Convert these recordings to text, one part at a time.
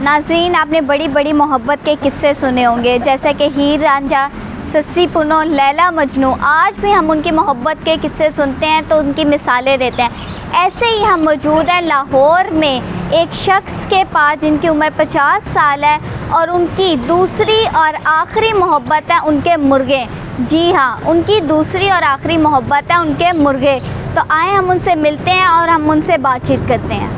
नाज़रीन, आपने बड़ी बड़ी मोहब्बत के किस्से सुने होंगे, जैसे कि हीर रांझा, सस्सी पुनो, लैला मजनू। आज भी हम उनकी मोहब्बत के किस्से सुनते हैं तो उनकी मिसालें देते हैं। ऐसे ही हम मौजूद हैं लाहौर में एक शख्स के पास जिनकी उम्र 50 साल है और उनकी दूसरी और आखिरी मोहब्बत है उनके मुर्गे। जी हाँ, उनकी दूसरी और आखिरी मोहब्बत है उनके मुर्गे। तो आए हम उनसे मिलते हैं और हम उनसे बातचीत करते हैं।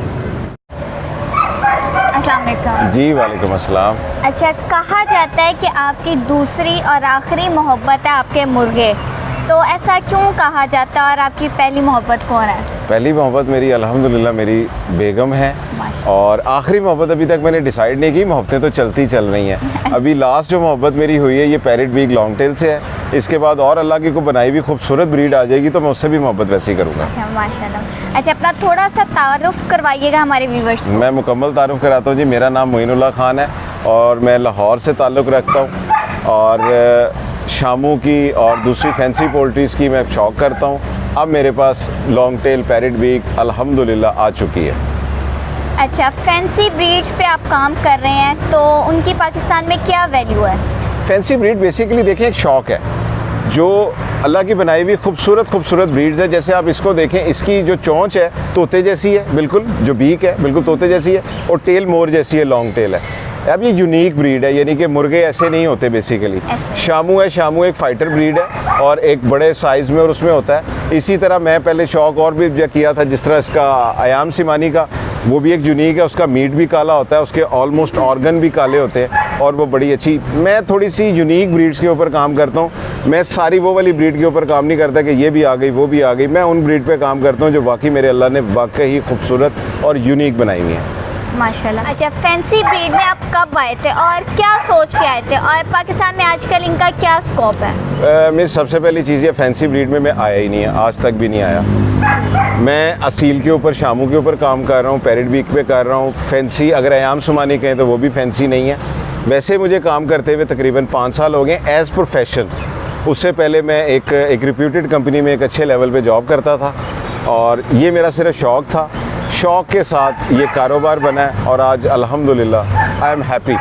अस्सलाम वालेकुम। जी वालेकुम अस्सलाम। अच्छा, कहा जाता है कि आपकी दूसरी और आखिरी मोहब्बत है आपके मुर्गे, तो ऐसा क्यों कहा जाता है और आपकी पहली मोहब्बत कौन है? पहली मोहब्बत मेरी अल्हम्दुलिल्लाह मेरी बेगम है और आखिरी मोहब्बत अभी तक मैंने डिसाइड नहीं की, मोहब्बतें तो चलती चल रही हैं। अभी लास्ट जो मोहब्बत मेरी हुई है ये पैरेट बीक लॉन्ग टेल से है। इसके बाद और अल्लाह की को बनाई हुई खूबसूरत ब्रीड आ जाएगी तो मैं उससे भी मोहब्बत वैसे ही करूँगा। अच्छा, माशाल्लाह। अच्छा, अपना थोड़ा सा तारुफ करवाइएगा हमारे व्यूवर्स को। मैं मुकम्मल तारुफ कराता हूँ जी। मेरा नाम मोइनुल्लाह खान है और मैं लाहौर से ताल्लुक़ रखता हूँ और शामू की और दूसरी फैंसी पोल्ट्रीज़ की मैं शौक़ करता हूँ। अब मेरे पास लॉन्ग टेल पैरेट बीक अल्हम्दुलिल्लाह आ चुकी है। अच्छा, फैंसी ब्रीड्स पे आप काम कर रहे हैं तो उनकी पाकिस्तान में क्या वैल्यू है? फैंसी ब्रीड बेसिकली देखें एक शौक़ है जो अल्लाह की बनाई हुई खूबसूरत ब्रीड्स है। जैसे आप इसको देखें, इसकी जो चोंच है तोते जैसी है बिल्कुल, जो बीक है बिल्कुल तोते जैसी है और टेल मोर जैसी है, लॉन्ग टेल है। अब ये यूनिक ब्रीड है, यानी कि मुर्गे ऐसे नहीं होते बेसिकली। शामू है, शामू एक फ़ाइटर ब्रीड है और एक बड़े साइज़ में और उसमें होता है। इसी तरह मैं पहले शौक़ और भी किया था, जिस तरह इसका अयाम सिमानी का, वो भी एक यूनिक है। उसका मीट भी काला होता है, उसके ऑलमोस्ट ऑर्गन भी काले होते हैं और वो बड़ी अच्छी। मैं थोड़ी सी यूनिक ब्रीड्स के ऊपर काम करता हूँ। मैं सारी वो वाली ब्रीड के ऊपर काम नहीं करता कि ये भी आ गई वो भी आ गई। मैं उन ब्रीड पे काम करता हूँ जो वाकई मेरे अल्लाह ने वाकई ही खूबसूरत और यूनिक बनाई हुई है। माशाल्लाह। अच्छा, फैंसी ब्रीड में आप कब आए थे और क्या सोच के आए थे और पाकिस्तान में आजकल इनका क्या स्कोप है? मेरी सबसे पहली चीज़ ये फैंसी ब्रीड में मैं आया ही नहीं है, आज तक भी नहीं आया। मैं असील के ऊपर, शामू के ऊपर काम कर रहा हूँ, पैरेट बीक पे कर रहा हूँ। फैंसी अगर अयाम सुमानी कहें तो वो भी फैंसी नहीं है। वैसे मुझे काम करते हुए तकरीबन 5 साल हो गए एज़ प्रोफेशन। उससे पहले मैं एक रिप्यूटेड कंपनी में एक अच्छे लेवल पे जॉब करता था और ये मेरा सिर्फ शौक़ था। शौक़ के साथ ये कारोबार बना है और आज अल्हम्दुलिल्लाह आई एम हैप्पी।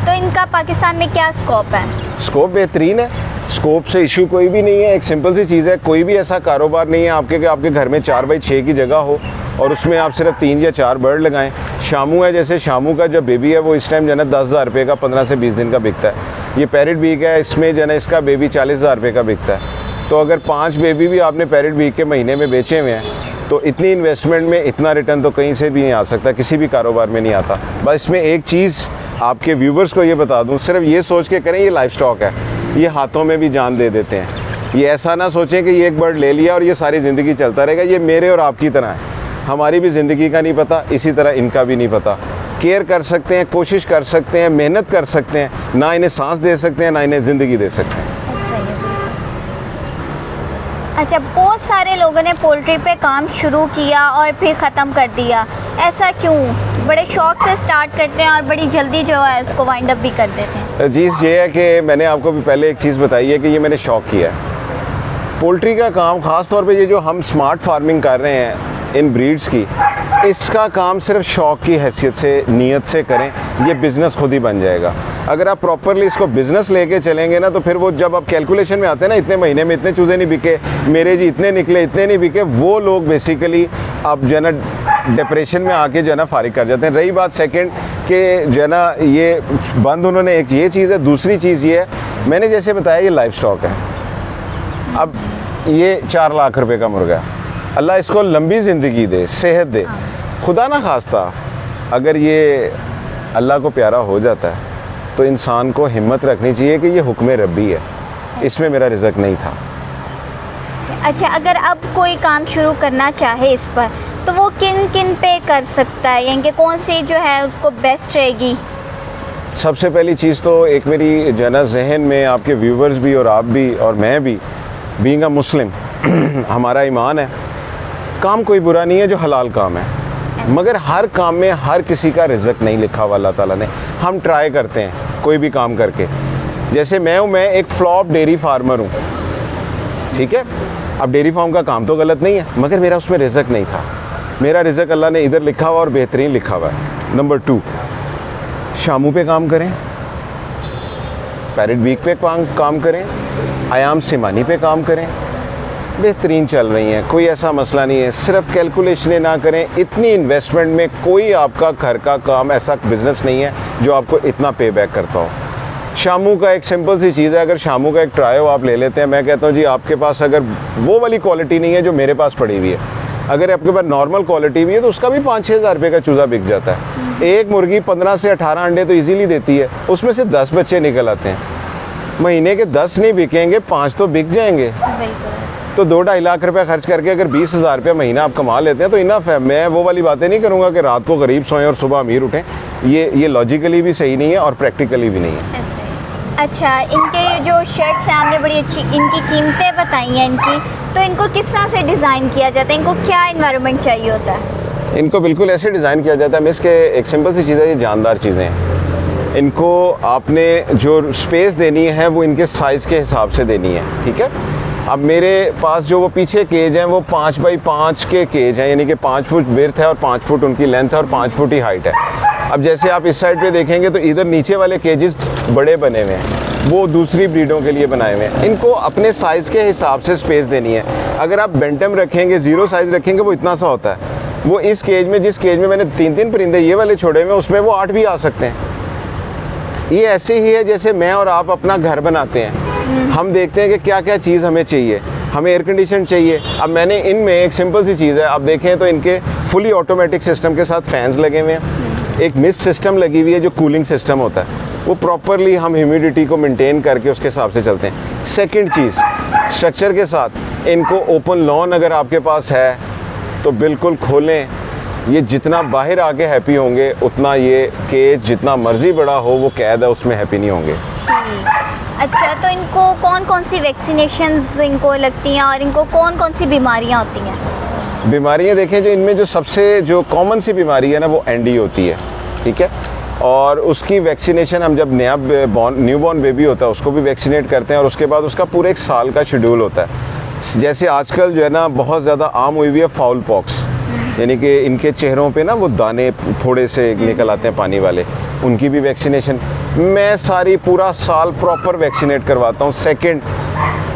तो इनका पाकिस्तान में क्या स्कोप है? स्कोप बेहतरीन है, स्कोप से इशू कोई भी नहीं है। एक सिंपल सी चीज़ है, कोई भी ऐसा कारोबार नहीं है आपके कि आपके घर में 4x6 की जगह हो और उसमें आप सिर्फ 3 या 4 बर्ड लगाएं। शामू है, जैसे शामू का जो बेबी है वो इस टाइम जो है 10,000 रुपये का 15 से 20 दिन का बिकता है। ये पैरेट बीक है, इसमें जो है इसका बेबी 40,000 रुपये का बिकता है। तो अगर 5 बेबी भी आपने पैरेट बीक के महीने में बेचे हुए हैं तो इतनी इन्वेस्टमेंट में इतना रिटर्न तो कहीं से भी नहीं आ सकता, किसी भी कारोबार में नहीं आता। बस इसमें एक चीज़ आपके व्यूवर्स को ये बता दूं, सिर्फ ये सोच के करें ये लाइफ स्टॉक है, ये हाथों में भी जान दे देते हैं। ये ऐसा ना सोचें कि ये एक बर्ड ले लिया और ये सारी ज़िंदगी चलता रहेगा। ये मेरे और आपकी तरह है, हमारी भी ज़िंदगी का नहीं पता, इसी तरह इनका भी नहीं पता। केयर कर सकते हैं, कोशिश कर सकते हैं, मेहनत कर सकते हैं, ना इन्हें सांस दे सकते हैं ना इन्हें ज़िंदगी दे सकते हैं। अच्छा, बहुत सारे लोगों ने पोल्ट्री पे काम शुरू किया और फिर ख़त्म कर दिया, ऐसा क्यों? बड़े शौक़ से स्टार्ट करते हैं और बड़ी जल्दी जो है उसको वाइंड अप भी कर देते हैं। चीज़ ये है कि मैंने आपको भी पहले एक चीज़ बताई है कि ये मैंने शौक़ किया है। पोल्ट्री का काम ख़ास तौर पे ये जो हम स्मार्ट फार्मिंग कर रहे हैं इन ब्रीड्स की, इसका काम सिर्फ शौक़ की हैसियत से, नीयत से करें, ये बिज़नेस खुद ही बन जाएगा। अगर आप प्रॉपरली इसको बिज़नेस लेके चलेंगे ना तो फिर वो जब आप कैलकुलेशन में आते हैं ना, इतने महीने में इतने चूज़े नहीं बिके, मेरे जी इतने निकले, इतने नहीं बिके, वो लोग बेसिकली अब जो है ना डिप्रेशन में आके जो है ना फारिग कर जाते हैं। रही बात सेकंड कि जो है ना ये बंद उन्होंने, एक ये चीज़ है। दूसरी चीज़ ये है, मैंने जैसे बताया ये लाइफ स्टॉक है। अब ये 4 लाख रुपए का मुर्गा, अल्लाह इसको लंबी ज़िंदगी दे, सेहत दे, खुदा ना खास्ता अगर ये अल्लाह को प्यारा हो जाता है तो इंसान को हिम्मत रखनी चाहिए कि ये हुक्म रब्बी है, इसमें मेरा रिज़्क नहीं था। अच्छा, अगर अब कोई काम शुरू करना चाहे इस पर तो वो किन किन पे कर सकता है, यानी कि कौन सी जो है उसको बेस्ट रहेगी? सबसे पहली चीज़ तो एक मेरी जो है ना जहन में, आपके व्यूवर्स भी और आप भी और मैं भी, बीइंग अ मुस्लिम हमारा ईमान है, काम कोई बुरा नहीं है जो हलाल काम है, मगर हर काम में हर किसी का रिज़्क नहीं लिखा हुआ अल्लाह ताला ने। हम ट्राई करते हैं कोई भी काम करके, जैसे मैं एक फ्लॉप डेयरी फार्मर हूँ, ठीक है। अब डेयरी फार्म का काम तो गलत नहीं है, मगर मेरा उसमें रिज़्क नहीं था। मेरा रिज़्क अल्लाह ने इधर लिखा हुआ और बेहतरीन लिखा हुआ है। नंबर 2, शामू पे काम करें, पैरेट वीक पे काम करें, आयाम सिमानी पे काम करें, बेहतरीन चल रही हैं, कोई ऐसा मसला नहीं है। सिर्फ कैलकुलेशनें ना करें। इतनी इन्वेस्टमेंट में कोई आपका घर का काम ऐसा बिज़नेस नहीं है जो आपको इतना पे बैक करता हो। शामू का एक सिंपल सी चीज़ है, अगर शामू का एक ट्रायो आप ले लेते हैं, मैं कहता हूँ जी आपके पास अगर वो वाली क्वालिटी नहीं है जो मेरे पास पड़ी हुई है, अगर आपके पास नॉर्मल क्वालिटी भी है तो उसका भी 5-6 हज़ार रुपये का चूज़ा बिक जाता है। एक मुर्गी 15 से 18 अंडे तो इजीली देती है, उसमें से 10 बच्चे निकल आते हैं। महीने के 10 नहीं बिकेंगे, 5 तो बिक जाएंगे। तो 2-2.5 लाख रुपए खर्च करके अगर 20,000 रुपये महीना आप कमा लेते हैं तो इनफ है। मैं वो वाली बातें नहीं करूँगा कि रात को गरीब सोएं और सुबह अमीर उठें, ये लॉजिकली भी सही नहीं है और प्रैक्टिकली भी नहीं है। अच्छा, इनके जो शर्ट्स हैं आपने बड़ी अच्छी इनकी कीमतें बताई हैं इनकी, तो इनको किस तरह से डिज़ाइन किया जाता है, इनको क्या एनवायरनमेंट चाहिए होता है? इनको बिल्कुल ऐसे डिज़ाइन किया जाता है मिस के एक सिंपल सी चीज़ है, ये जानदार चीज़ें हैं। इनको आपने जो स्पेस देनी है वो इनके साइज़ के हिसाब से देनी है, ठीक है। अब मेरे पास जो वो पीछे केज हैं वो 5 बाई 5 के केज हैं, यानी कि 5 फुट विड्थ है और 5 फुट उनकी लेंथ है और 5 फुट ही हाइट है। अब जैसे आप इस साइड पे देखेंगे तो इधर नीचे वाले केजेस बड़े बने हुए हैं, वो दूसरी ब्रीडों के लिए बनाए हुए हैं। इनको अपने साइज़ के हिसाब से स्पेस देनी है। अगर आप बेंटम रखेंगे, 0 साइज़ रखेंगे, वो इतना सा होता है। वो इस केज में, जिस केज में मैंने 3-3 परिंदे ये वाले छोड़े हुए, उसमें वो 8 भी आ सकते हैं। ये ऐसे ही है जैसे मैं और आप अपना घर बनाते हैं, हम देखते हैं कि क्या क्या चीज़ हमें चाहिए। हमें एयर कंडीशन चाहिए। अब मैंने इनमें एक सिंपल सी चीज़ है, आप देखें तो इनके फुली ऑटोमेटिक सिस्टम के साथ फैंस लगे हुए हैं, एक मिस्ट सिस्टम लगी हुई है जो कूलिंग सिस्टम होता है, वो प्रॉपरली हम ह्यूमिडिटी को मेंटेन करके उसके हिसाब से चलते हैं। सेकंड चीज़, स्ट्रक्चर के साथ इनको ओपन लॉन अगर आपके पास है तो बिल्कुल खोलें। ये जितना बाहर आके हैप्पी होंगे उतना ये केज जितना मर्जी बड़ा हो वो कैद है उसमें हैप्पी नहीं होंगे। अच्छा, तो इनको कौन कौन सी वैक्सीनेशंस इनको लगती हैं और इनको कौन कौन सी बीमारियां होती हैं? बीमारियां देखें, जो इनमें जो सबसे जो कॉमन सी बीमारी है ना वो एनडी होती है, ठीक है। और उसकी वैक्सीनेशन हम जब न्यू बॉर्न बेबी होता है उसको भी वैक्सीनेट करते हैं और उसके बाद उसका पूरे 1 साल का शेड्यूल होता है। जैसे आजकल जो है ना बहुत ज़्यादा आम हुई हुई है फाउल पॉक्स, यानी कि इनके चेहरों पे ना वो दाने फोड़े से निकल आते हैं पानी वाले, उनकी भी वैक्सीनेशन मैं सारी पूरा साल प्रॉपर वैक्सीनेट करवाता हूँ। सेकंड,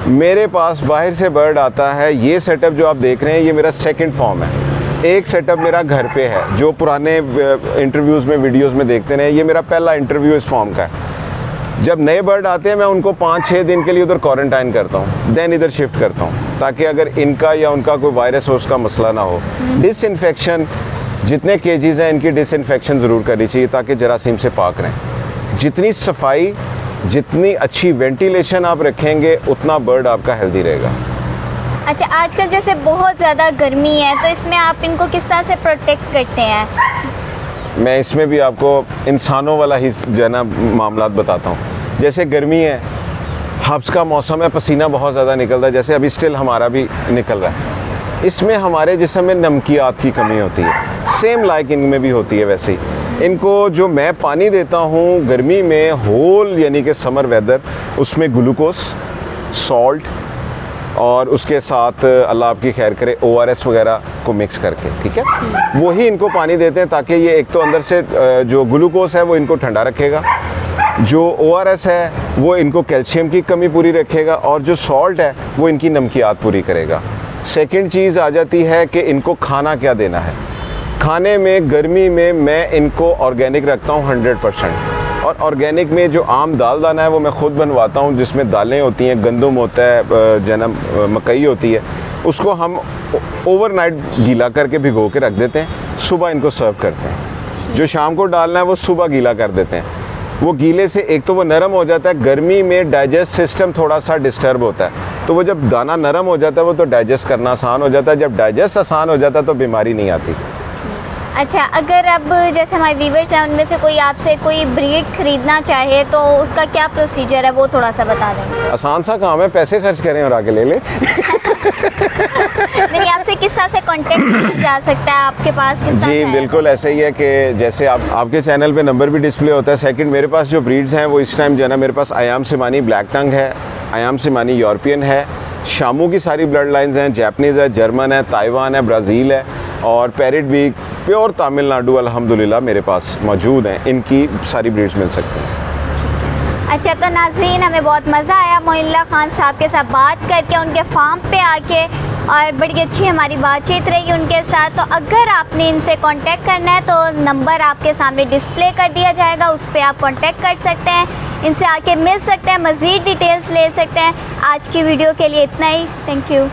मेरे पास बाहर से बर्ड आता है, ये सेटअप जो आप देख रहे हैं ये मेरा सेकंड फॉर्म है। एक सेटअप मेरा घर पे है, जो पुराने इंटरव्यूज़ में वीडियोज़ में देखते रहे, ये मेरा पहला इंटरव्यू इस फॉर्म का है। जब नए बर्ड आते हैं मैं उनको 5-6 दिन के लिए उधर क्वारंटाइन करता हूँ, देन इधर शिफ्ट करता हूँ, ताकि अगर इनका या उनका कोई वायरस हो उसका मसला ना हो। डिसइंफेक्शन, जितने केजेस हैं इनकी डिसइंफेक्शन ज़रूर करनी चाहिए ताकि जरासीम से पाक रहें। जितनी सफाई, जितनी अच्छी वेंटिलेशन आप रखेंगे उतना बर्ड आपका हेल्दी रहेगा। अच्छा, आजकल जैसे बहुत ज़्यादा गर्मी है तो इसमें आप इनको किस तरह से प्रोटेक्ट करते हैं? मैं इसमें भी आपको इंसानों वाला ही जो है ना मामलात बताता हूँ। जैसे गर्मी है, हब्स का मौसम है, पसीना बहुत ज़्यादा निकलता है, जैसे अभी स्टिल हमारा भी निकल रहा है। इसमें हमारे जिस्म में नमकियात की कमी होती है, सेम लाइक इनमें भी होती है। वैसे ही इनको जो मैं पानी देता हूँ गर्मी में, होल यानी कि समर वेदर, उसमें ग्लूकोज, सॉल्ट और उसके साथ अल्लाह आपकी खैर करे ORS वगैरह को मिक्स करके, ठीक है, वही इनको पानी देते हैं ताकि ये एक तो अंदर से जो ग्लूकोज है वो इनको ठंडा रखेगा, जो ORS है वो इनको कैल्शियम की कमी पूरी रखेगा और जो सॉल्ट है वो इनकी नमकियात पूरी करेगा। सेकंड चीज़ आ जाती है कि इनको खाना क्या देना है। खाने में गर्मी में मैं इनको ऑर्गेनिक रखता हूँ 100%, और ऑर्गेनिक में जो आम दाल दाना है वो मैं ख़ुद बनवाता हूँ, जिसमें दालें होती हैं, गंदम होता है, जन्म मकई होती है, उसको हम ओवरनाइट गीला करके भिगो के रख देते हैं, सुबह इनको सर्व करते हैं। जो शाम को डालना है वो सुबह गीला कर देते हैं। वो गीले से एक तो वो नरम हो जाता है, गर्मी में डाइजेस्ट सिस्टम थोड़ा सा डिस्टर्ब होता है, तो वो जब दाना नरम हो जाता है वो तो डाइजेस्ट करना आसान हो जाता है। जब डाइजेस्ट आसान हो जाता है तो बीमारी नहीं आती। अच्छा, अगर अब जैसे हमारे व्यूवर्स हैं उनमें से कोई आपसे कोई ब्रीड खरीदना चाहे तो उसका क्या प्रोसीजर है वो थोड़ा सा बता देंगे? आसान सा काम है, पैसे खर्च करें और आके ले लें। नहीं, आपसे किस तरह से कांटेक्ट किया जा सकता है, आपके पास किस तरह जी से? बिल्कुल ऐसे ही है कि जैसे आपके चैनल पे नंबर भी डिस्प्ले होता है। सेकंड, मेरे पास जो ब्रीड्स हैं वो इस टाइम जो है ना, मेरे पास आयाम सिमानी ब्लैक टंग है, आयाम सिमानी यूरोपियन है, शामू की सारी ब्लड लाइन्स हैं, जैपनीज़ है, जर्मन है, ताइवान है, ब्राज़ील है, और पैरेट वीक प्योर तमिलनाडु अल्हम्दुलिल्लाह मेरे पास मौजूद हैं, इनकी सारी ब्रीड्स मिल सकती हैं। अच्छा, तो नाज़रीन हमें बहुत मज़ा आया मोइनुल्लाह खान साहब के साथ बात करके, उनके फार्म पे आके, और बड़ी अच्छी हमारी बातचीत रही उनके साथ। तो अगर आपने इनसे कांटेक्ट करना है तो नंबर आपके सामने डिस्प्ले कर दिया जाएगा, उस पर आप कांटेक्ट कर सकते हैं, इनसे आके मिल सकते हैं, मज़ीद डिटेल्स ले सकते हैं। आज की वीडियो के लिए इतना ही, थैंक यू।